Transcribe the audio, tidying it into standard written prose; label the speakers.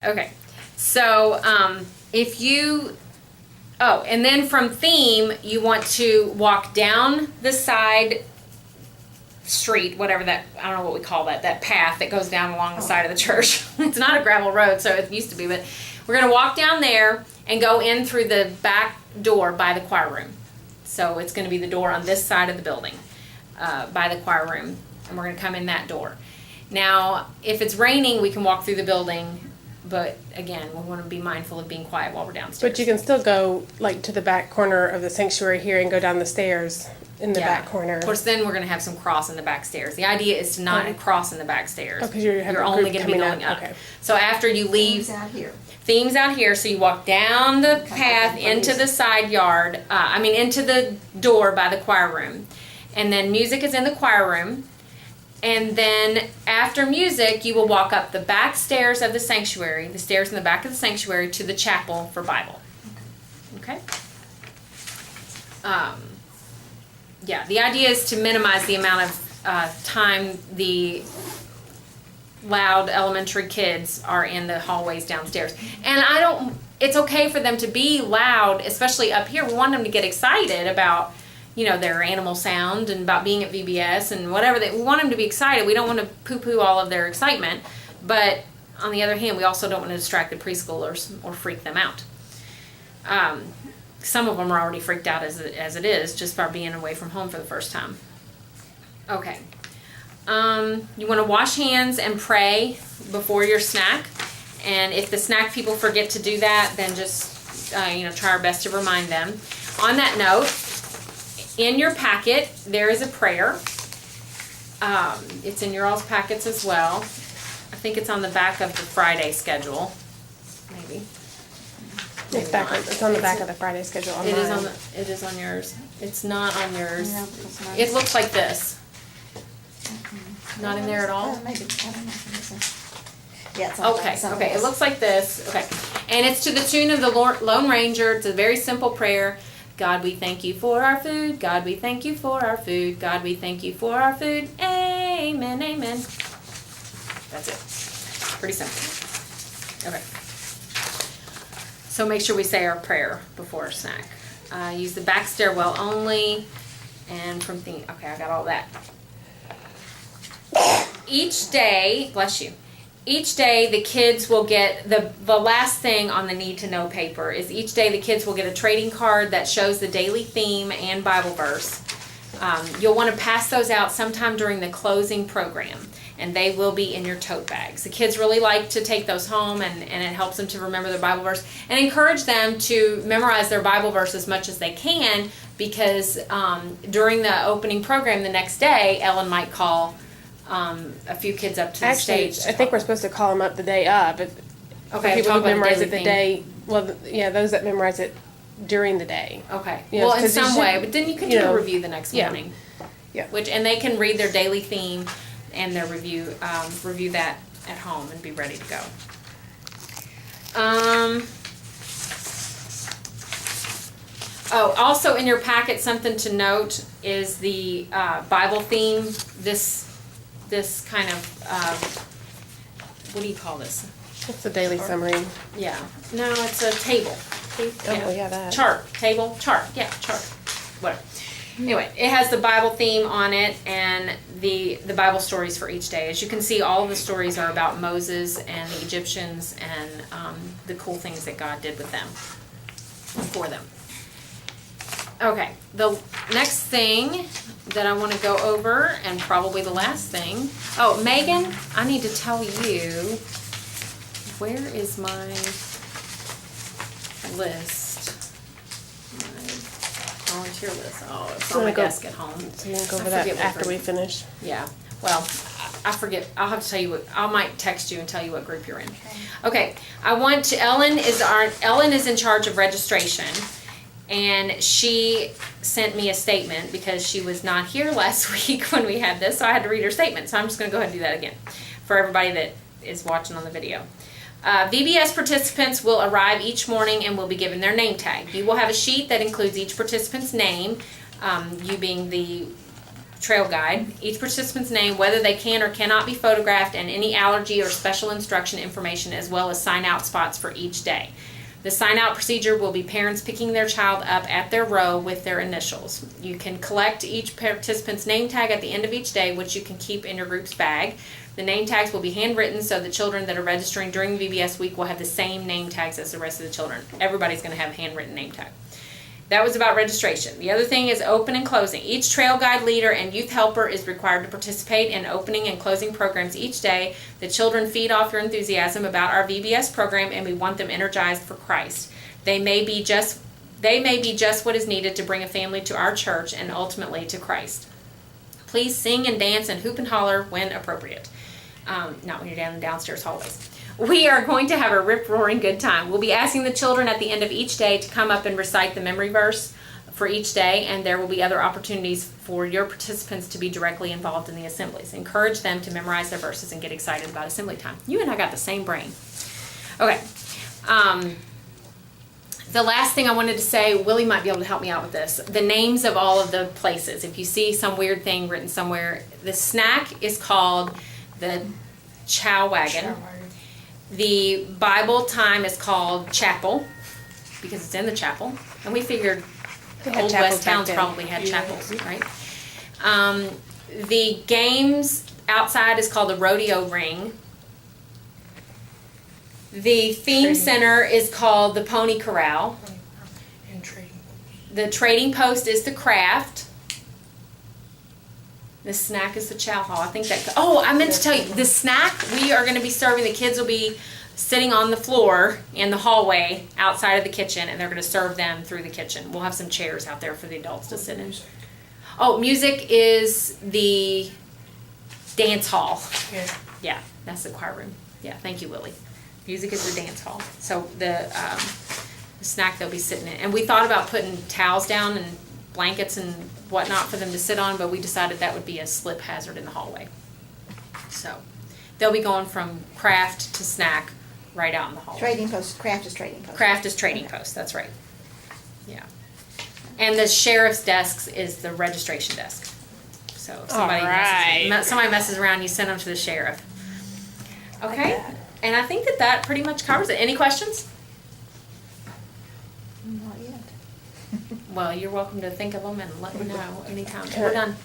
Speaker 1: Okay, so if you, oh, and then from theme, you want to walk down the side street, whatever that, I don't know what we call that path that goes down along the side of the church. It's not a gravel road, so it used to be, but we're going to walk down there and go in through the back door by the choir room. So it's going to be the door on this side of the building by the choir room, and we're going to come in that door. Now, if it's raining, we can walk through the building, but again, we want to be mindful of being quiet while we're downstairs.
Speaker 2: But you can still go like to the back corner of the sanctuary here and go down the stairs in the back corner.
Speaker 1: Of course, then we're going to have some cross in the back stairs. The idea is to not cross in the back stairs.
Speaker 2: Oh, because you're
Speaker 1: only going to be going up.
Speaker 2: Okay.
Speaker 1: So after you leave,
Speaker 3: Themes out here.
Speaker 1: so you walk down the path into the side yard. Into the door by the choir room, and then music is in the choir room. And then after music, you will walk up the back stairs of the sanctuary, the stairs in the back of the sanctuary, to the chapel for Bible. Okay? The idea is to minimize the amount of time the loud elementary kids are in the hallways downstairs. And it's okay for them to be loud, especially up here. We want them to get excited about their animal sound and about being at VBS and whatever. We want them to be excited. We don't want to poo-poo all of their excitement. But on the other hand, we also don't want to distract the preschoolers or freak them out. Some of them are already freaked out as it is, just by being away from home for the first time. Okay. You want to wash hands and pray before your snack. And if the snack people forget to do that, then just try our best to remind them. On that note, in your packet, there is a prayer. It's in your all's packets as well. I think it's on the back of the Friday schedule. Maybe.
Speaker 2: It's on the back of the Friday schedule.
Speaker 1: It is on yours. It's not on yours. It looks like this. Not in there at all?
Speaker 3: Maybe. I don't know. Yeah, it's on
Speaker 1: Okay. It looks like this. Okay. And it's to the tune of the Lone Ranger. It's a very simple prayer. God, we thank you for our food. God, we thank you for our food. God, we thank you for our food. Amen, amen. That's it. Pretty simple. Okay. So make sure we say our prayer before our snack. Use the back stairwell only. And from the... Okay, I got all that. Each day, bless you, each day the kids will get, the last thing on the need to know paper is each day the kids will get a trading card that shows the daily theme and Bible verse. You'll want to pass those out sometime during the closing program, and they will be in your tote bags. The kids really like to take those home, and it helps them to remember their Bible verse, and encourage them to memorize their Bible verse as much as they can, because during the opening program the next day, Ellen might call a few kids up to the stage.
Speaker 2: I think we're supposed to call them up the day of.
Speaker 1: Okay,
Speaker 2: people who memorize it the day. Well, yeah, those that memorize it during the day.
Speaker 1: Okay.
Speaker 2: Yeah,
Speaker 1: well, in some way, but then you can do a review the next morning.
Speaker 2: Yeah.
Speaker 1: And they can read their daily theme and their review that at home and be ready to go. Also in your packet, something to note is the Bible theme. This kind of, what do you call this?
Speaker 2: It's a daily summary.
Speaker 1: Yeah. No, it's a table.
Speaker 2: That.
Speaker 1: Chart. Yeah, chart. Whatever. Anyway, it has the Bible theme on it and the Bible stories for each day. As you can see, all of the stories are about Moses and the Egyptians and the cool things that God did with them, for them. Okay, the next thing that I want to go over, and probably the last thing. Oh, Megan, I need to tell you, where is my list? My volunteer list. Oh, it's on my desk at home.
Speaker 2: So you can go over that after we finish.
Speaker 1: Yeah, well, I forget. I'll have to tell you what, I might text you and tell you what group you're in. Okay, Ellen is in charge of registration. And she sent me a statement because she was not here last week when we had this, so I had to read her statement. So I'm just going to go ahead and do that again for everybody that is watching on the video. VBS participants will arrive each morning and will be given their name tag. You will have a sheet that includes each participant's name, you being the trail guide, each participant's name, whether they can or cannot be photographed, and any allergy or special instruction information, as well as sign-out spots for each day. The sign-out procedure will be parents picking their child up at their row with their initials. You can collect each participant's name tag at the end of each day, which you can keep in your group's bag. The name tags will be handwritten, so the children that are registering during the VBS week will have the same name tags as the rest of the children. Everybody's going to have a handwritten name tag. That was about registration. The other thing is open and closing. Each trail guide leader and youth helper is required to participate in opening and closing programs each day. The children feed off your enthusiasm about our VBS program, and we want them energized for Christ. They may be just what is needed to bring a family to our church and ultimately to Christ. Please sing and dance and hoop and holler when appropriate. Not when you're down in the downstairs hallways. We are going to have a rip-roaring good time. We'll be asking the children at the end of each day to come up and recite the memory verse for each day, and there will be other opportunities for your participants to be directly involved in the assemblies. Encourage them to memorize their verses and get excited about assembly time. You and I got the same brain. Okay. The last thing I wanted to say, Willie might be able to help me out with this. The names of all of the places. If you see some weird thing written somewhere, the snack is called the Chow Wagon. The Bible time is called chapel, because it's in the chapel. And we figured Old West towns probably had chapels, right? The games outside is called the rodeo ring. The theme center is called the pony corral. The trading post is the craft. The snack is the chow hall. I think that. Oh, I meant to tell you, the snack we are going to be serving. The kids will be sitting on the floor in the hallway outside of the kitchen, and they're going to serve them through the kitchen. We'll have some chairs out there for the adults to sit in. Oh, music is the dance hall. Yeah, that's the choir room. Yeah, thank you, Willie. Music is the dance hall. So the snack they'll be sitting in. And we thought about putting towels down and blankets and whatnot for them to sit on, but we decided that would be a slip hazard in the hallway. So they'll be going from craft to snack right out in the hallway.
Speaker 3: Trading post, craft is trading post.
Speaker 1: Craft is trading post, that's right. Yeah. And the sheriff's desk is the registration desk. So if somebody messes around, you send them to the sheriff. Okay?
Speaker 3: Like that.
Speaker 1: And I think that pretty much covers it. Any questions?
Speaker 3: Not yet.
Speaker 1: Well, you're welcome to think of them and let me know anytime. We're done.